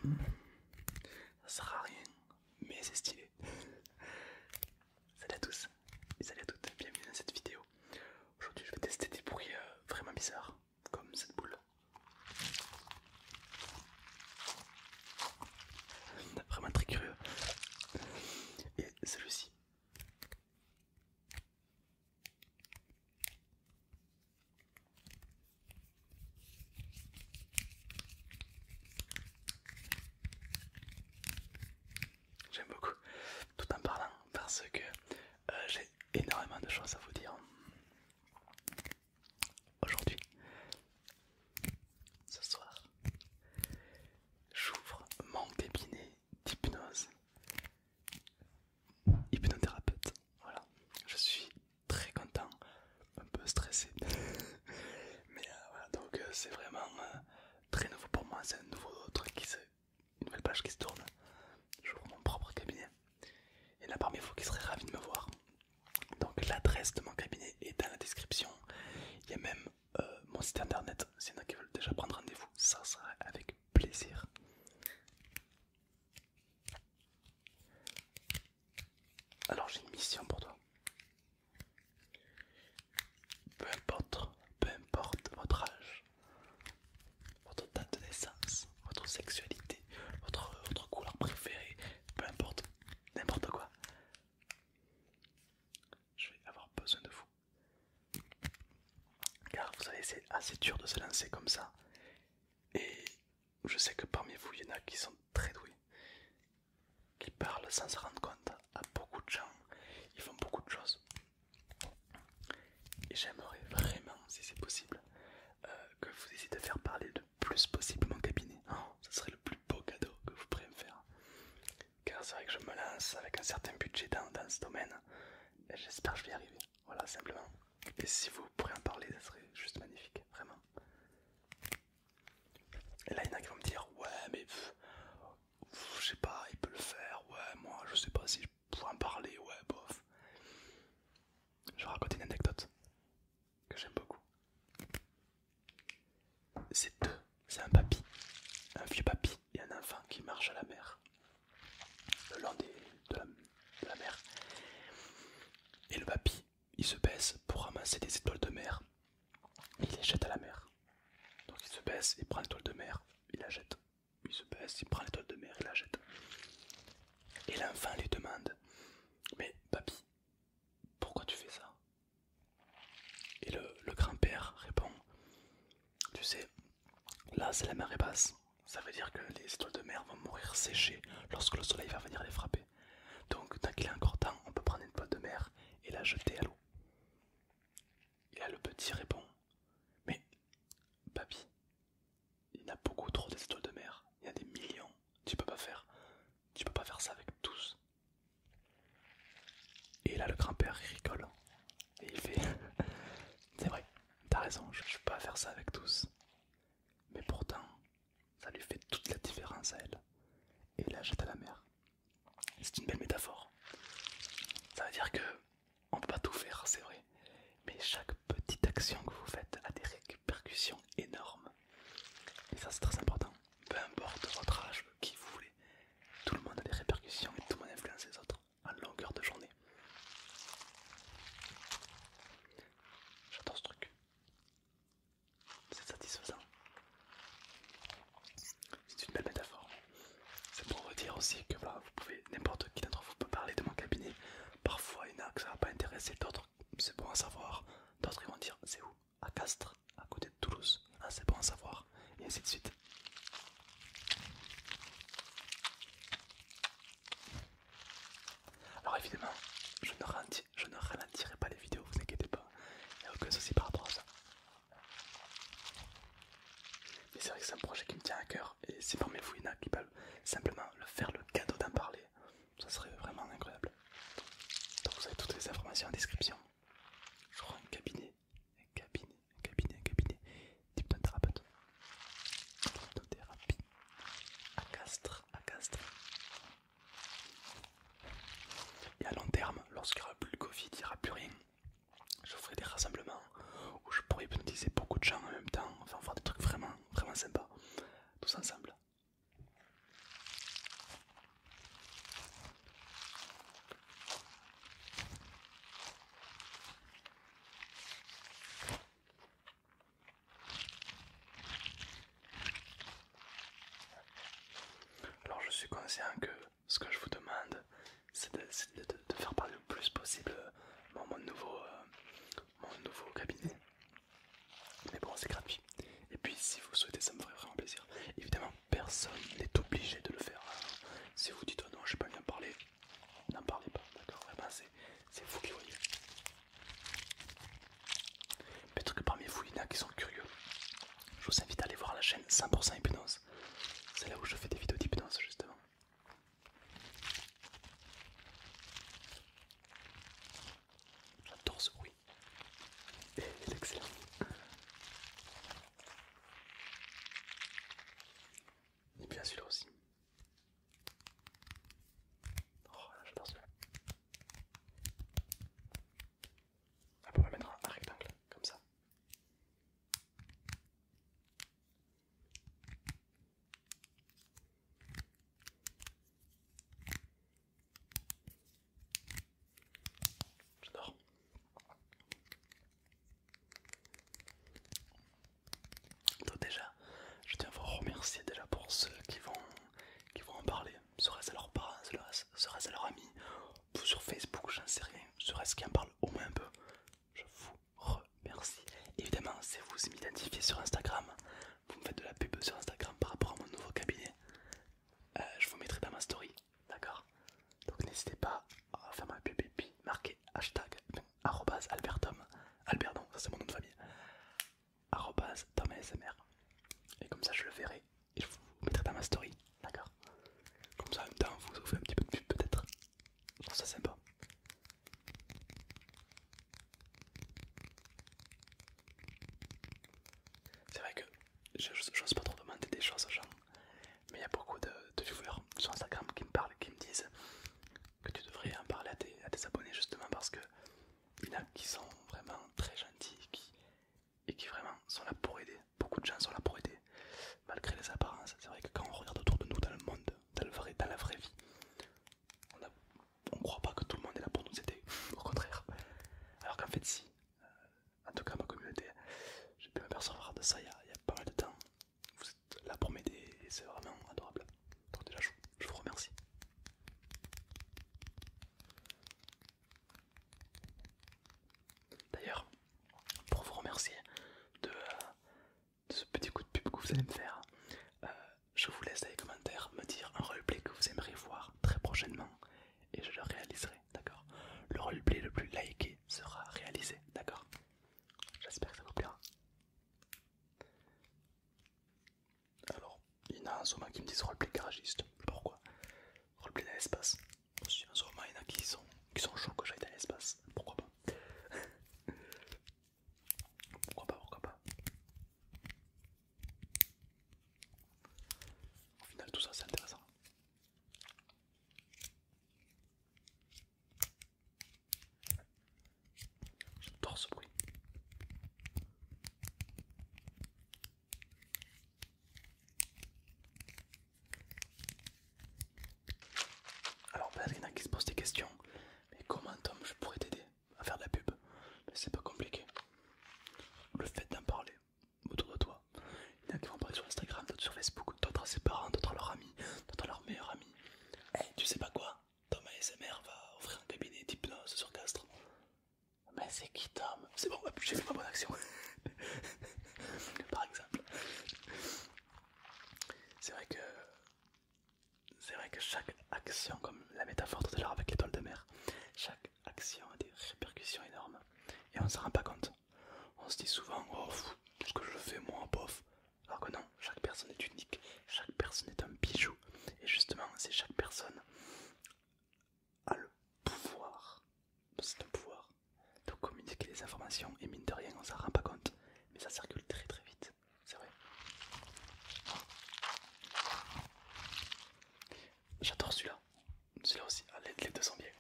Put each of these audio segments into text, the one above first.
Ça sert à rien, mais c'est stylé. Salut à tous et salut à toutes, bienvenue dans cette vidéo. Aujourd'hui je vais tester des bruits vraiment bizarres, comme cette boule. Vraiment très curieux. Et celui-ci. J'aime beaucoup, tout en parlant, parce que j'ai énormément de choses à vous dire. Aujourd'hui, ce soir, j'ouvre mon cabinet d'hypnose, hypnothérapeute. Voilà, je suis très content, un peu stressé, mais voilà, donc c'est vraiment très nouveau pour moi. C'est un nouveau truc une nouvelle page qui se tourne. J'ouvre mon propre cabinet. Il y en a parmi vous qui seraient ravis de me voir. Donc l'adresse de mon cabinet est dans la description. Il y a même mon site internet. S'il y en a qui veulent déjà prendre rendez-vous, ça sera avec plaisir. Alors j'ai une mission pour toi. Peu importe votre âge, votre date de naissance, votre sexualité, votre couleur préférée, peu importe, n'importe quoi, je vais avoir besoin de vous. Car vous savez, c'est assez dur de se lancer comme ça. Et je sais que parmi vous, il y en a qui sont très doués, qui parlent sans se rendre compte à beaucoup de gens. Ils font beaucoup de choses. Et j'aimerais vraiment, si c'est possible, que vous essayez de faire parler le plus possible mon cabinet. Oh, ce serait le plus beau cadeau que vous pourriez me faire. Car c'est vrai que je me lance avec un certain budget dans ce domaine. Et j'espère que je vais y arriver. Voilà, simplement. Et si vous pourriez en parler, ça serait juste magnifique, vraiment. Et là, il y en a qui vont me dire, ouais, mais je sais pas, il peut le faire, ouais, moi, je sais pas si je pourrais en parler, ouais, bof. Je vais raconter une anecdote que j'aime beaucoup. C'est un papy, un vieux papy et un enfant qui marchent à la mer, le long de la mer. Et le papy, il se baisse pour ramasser des étoiles de mer, et il les jette à la mer. Donc il se baisse, il prend l'étoile de mer, il la jette. Il se baisse, il prend l'étoile de mer, il la jette. Et l'enfant lui demande, mais papy, pourquoi tu fais ça? Et le grand-père répond, tu sais, là c'est la marée basse. Ça veut dire que les étoiles de mer vont mourir séchées lorsque le soleil va venir les frapper. Donc tant qu'il est encore temps, on peut prendre une étoile de mer et la jeter à l'eau. Et là le petit répond, mais papy, il y en a beaucoup trop d'étoiles de mer, il y a des millions, tu peux pas faire ça avec tous. Et là le grand-père il rigole et il fait, c'est vrai, t'as raison, je peux pas faire ça avec tous. Mais pourtant, ça lui fait toute la différence à elle. Et il la jette à la mer. C'est une belle métaphore. Ça veut dire que on peut pas tout faire, c'est vrai. Mais chaque petite action que vous faites a des répercussions énormes. Et ça c'est très important. Peu importe votre âge, qui vous voulez, tout le monde a des répercussions et tout le monde influence les autres en longueur de journée. J'adore ce truc. C'est satisfaisant. C'est une belle métaphore. C'est pour vous dire aussi que voilà, vous pouvez, n'importe qui d'entre vous peut parler de mon cabinet. Parfois il y en a que ça va pas intéresser, d'autres c'est bon à savoir, d'autres ils vont dire c'est où? À Castres, à côté de Toulouse, ah c'est bon à savoir, et ainsi de suite. Alors évidemment, je ne ralentirai pas les vidéos, vous inquiétez pas, il n'y a aucun souci par rapport à ça. Mais c'est vrai que c'est un projet qui me tient à cœur, et si parmi vous il y en a qui peuvent simplement le faire le cadeau d'en parler, ça serait vraiment incroyable. Donc vous avez toutes les informations en description. J'aurai un cabinet d'hypnothérapeute. Hypnothérapie à Castres. Et à long terme, lorsqu'il n'y aura plus le Covid, il n'y aura plus rien, je ferai des rassemblements où je pourrai hypnotiser beaucoup de gens en même temps, enfin faire des trucs vraiment, vraiment sympas, tous ensemble. conscient que ce que je vous demande, c'est de faire parler le plus possible mon nouveau cabinet. Mais bon, c'est gratuit. Et puis, si vous souhaitez, ça me ferait vraiment plaisir. Évidemment, personne n'est obligé de le faire. Si vous dites, oh non, je sais pas bien parler, n'en parlez pas, d'accord? Vraiment, c'est vous qui voyez. Peut-être que parmi vous, il y en a qui sont curieux. Je vous invite à aller voir la chaîne 100% hypnose. C'est là où je fais des vidéos d'hypnose, justement. J'adore ce bruit. Et il est excellent. Et bien celui-là aussi. Oh là, j'adore celui-là. On va mettre un rectangle, comme ça. J'adore. Donc déjà, je tiens à vous remercier déjà pour ceux qui vont en parler. Serait-ce à leurs parents, serait-ce à leurs amis, ou sur Facebook, j'en sais rien. Serait-ce qui en parlent au moins un peu. Je vous remercie. Évidemment, si vous m'identifiez sur Instagram, vous me faites de la pub sur Instagram par rapport à mon nouveau cabinet, je vous mettrai dans ma story, d'accord? Donc n'hésitez pas à faire ma pub et puis marquer hashtag @albertom. Albert non, ça c'est mon nom de famille. @tomASMR. Et comme ça je le verrai et je vous mettrai dans ma story, d'accord? Comme ça en même temps vous faites un petit peu de pub peut-être. Je trouve ça sympa. C'est vrai que j'ose pas trop demander des choses aux gens, mais il y a beaucoup de viewers sur Instagram qui me parlent, qui me disent que tu devrais en parler à tes abonnés justement parce que il y en a qui sont vraiment très gentils et qui vraiment sont là pour aider. Beaucoup de gens sont là pour aider malgré les apparences. C'est vrai que quand on regarde autour de nous dans le monde, dans la vraie vie, on croit pas que tout le monde est là pour nous aider, au contraire. Alors qu'en fait si, en tout cas ma communauté, j'ai pu m'apercevoir de ça il y a pas mal de temps. Vous êtes là pour m'aider et c'est vraiment adorable. Donc déjà je vous remercie. D'ailleurs, pour vous remercier de ce petit coup de pub que vous allez me faire, je vous laisse dans les commentaires me dire un roleplay que vous aimeriez voir très prochainement et je le réaliserai, d'accord? Le roleplay le plus liké sera réalisé, d'accord? J'espère que ça vous plaira. Alors, il y en a en ce moment qui me disent roleplay garagiste, je sais pas pourquoi. Roleplay dans l'espace. Aussi en ce moment il y en a qui sont chauds que j'aille dans l'espace, pourquoi pas? Pourquoi pas? Au final tout ça c'est intéressant. J'adore ce bruit. Alors peut-être qu'il y en a qui se posent des questions. Mais comment Tom je pourrais t'aider à faire de la pub? Mais c'est pas compliqué. Le fait d'en parler autour de toi. Il y en a qui vont parler sur Instagram, d'autres sur Facebook, d'autres à ses parents, d'autres à leurs amis, d'autres à leurs meilleurs amis. Hey, tu sais pas quoi? Tom ASMR va ouvrir un cabinet d'hypnose sur Castres. Mais c'est qui Tom? C'est bon, j'ai fait ma bonne action. Par exemple. C'est vrai que chaque action, comme la métaphore tout à l'heure avec l'étoile de mer, chaque action a des répercussions énormes et on s'en rend pas compte. On se dit souvent, oh, ce que je fais moi, bof. Alors que non, chaque personne est unique, chaque personne est un bijou. Et justement, c'est chaque personne a le pouvoir, c'est un pouvoir, de communiquer des informations et mine de rien, on s'en rend pas compte. Mais ça circule très très vite, c'est vrai. J'adore celui-là. Celui-là aussi, ah, les deux sont bien.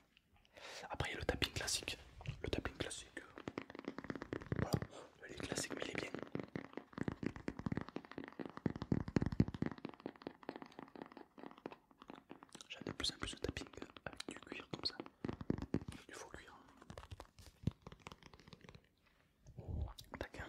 Après il y a le tapping classique. Le tapping classique. Voilà, il est classique mais il est bien. J'aime de plus en plus le tapping avec du cuir comme ça. Du faux cuir. Tac.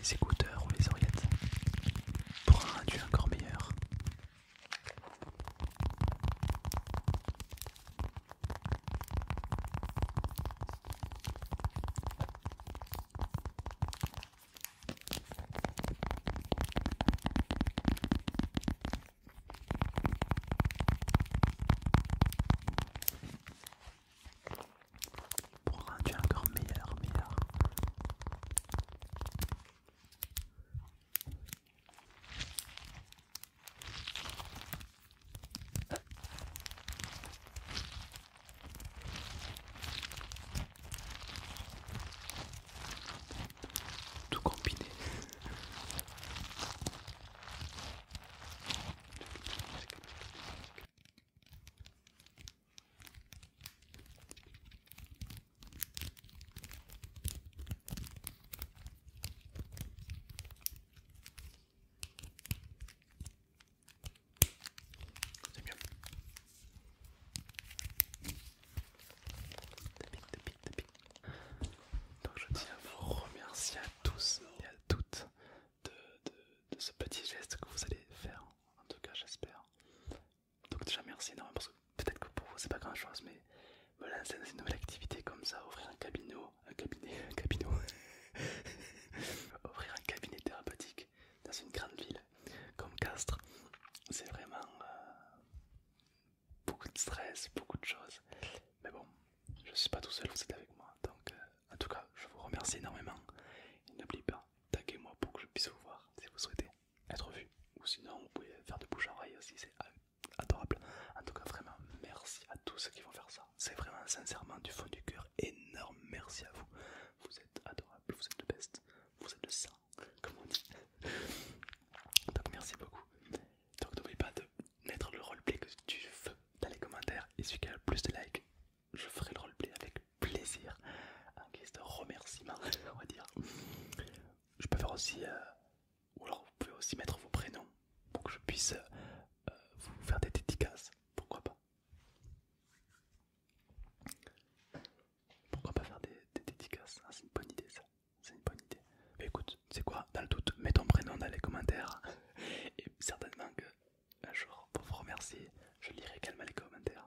les écouteurs ou les oreillettes pour un rendu encore meilleur. Pour un rendu encore meilleur, meilleur. Tout combiné. C'est mieux. Donc je tiens à vous remercier à tous et à toutes de, de ce petit geste que vous allez faire. En tout cas j'espère. Donc déjà merci énormément parce que peut-être que pour vous c'est pas grand chose, mais me lancer dans une nouvelle activité comme ça, ouvrir un cabinet, ouvrir un cabinet thérapeutique dans une grande ville comme Castres, c'est vraiment beaucoup de stress, beaucoup de choses. Mais bon, je suis pas tout seul, vous êtes avec moi. Donc en tout cas, je vous remercie énormément. Et n'oubliez pas, taguez-moi pour que je puisse vous voir si vous souhaitez être vu. Ou sinon, vous pouvez faire de bouche à oreille aussi, c'est adorable. En tout cas, vraiment, merci à tous ceux qui vont faire ça. C'est vraiment sincèrement du fond du cœur, énorme merci à vous. Vous êtes adorables, vous êtes le best, vous êtes le sang, comme on dit. Donc merci beaucoup. Donc n'oublie pas de mettre le roleplay que tu veux dans les commentaires et celui qui a le plus de likes, je ferai le roleplay avec plaisir en guise de remerciement, on va dire. Je peux faire aussi, ou alors vous pouvez aussi mettre vos prénoms pour que je puisse vous faire des dédicaces, pourquoi pas. Pourquoi pas faire des dédicaces, ah, c'est une bonne idée ça, c'est une bonne idée. Mais écoute, c'est quoi, dans le doute, mets ton prénom dans les commentaires et certainement que un jour, pour vous remercier, je lirai également les commentaires,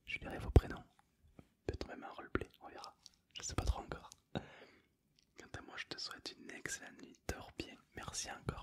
je lirai vos prénoms, peut-être même un roleplay, on verra, je sais pas trop encore. Quant à moi, je te souhaite une excellente nuit, dors bien, merci encore.